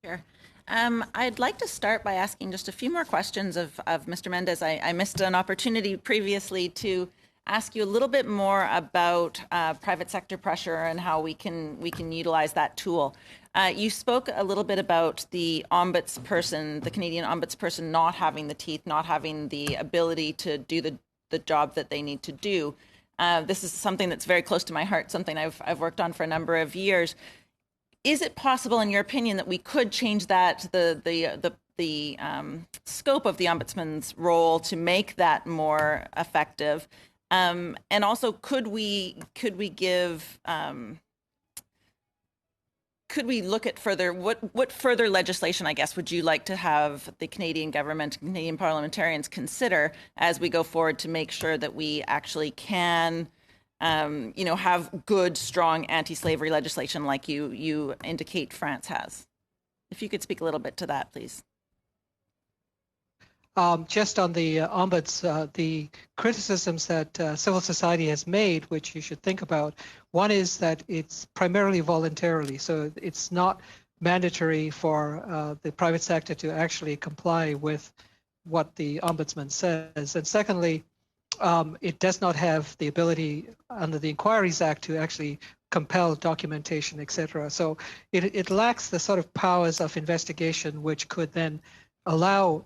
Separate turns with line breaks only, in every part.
Sure. I'd like to start by asking just a few more questions of Mr. Mendes. I missed an opportunity previously to ask you a little bit more about private sector pressure and how we can utilize that tool. You spoke a little bit about the ombudsperson, the Canadian ombudsperson, not having the teeth, not having the ability to do the job that they need to do. This is something that's very close to my heart, something I've worked on for a number of years. Is it possible, in your opinion, that we could change that the scope of the ombudsman's role to make that more effective? And also, could we look at further what further legislation, I guess, would you like to have the Canadian government, Canadian parliamentarians consider as we go forward to make sure that we actually can have good, strong anti-slavery legislation like you indicate France has? If you could speak a little bit to that, please.
Just on the the criticisms that civil society has made, which you should think about, one is that it's primarily voluntarily, so it's not mandatory for the private sector to actually comply with what the ombudsman says. And secondly, it does not have the ability under the Inquiries Act to actually compel documentation, etc. So it lacks the sort of powers of investigation which could then allow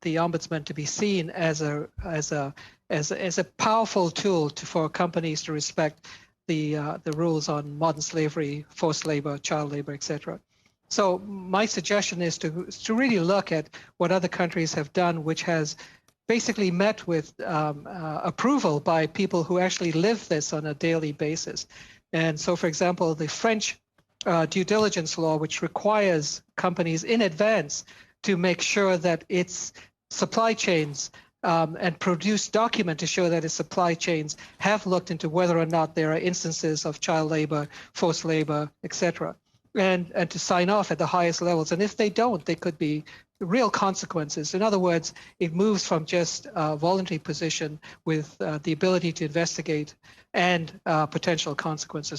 the ombudsman to be seen as a powerful tool for companies to respect the rules on modern slavery, forced labor, child labor, etc. So my suggestion is to really look at what other countries have done, which has basically met with approval by people who actually live this on a daily basis. And so, for example, the French due diligence law, which requires companies in advance to make sure that its supply chains and produce document to show that its supply chains have looked into whether or not there are instances of child labor, forced labor, etc., and to sign off at the highest levels. And if they don't, they could be real consequences. In other words, it moves from just a voluntary position with the ability to investigate and potential consequences.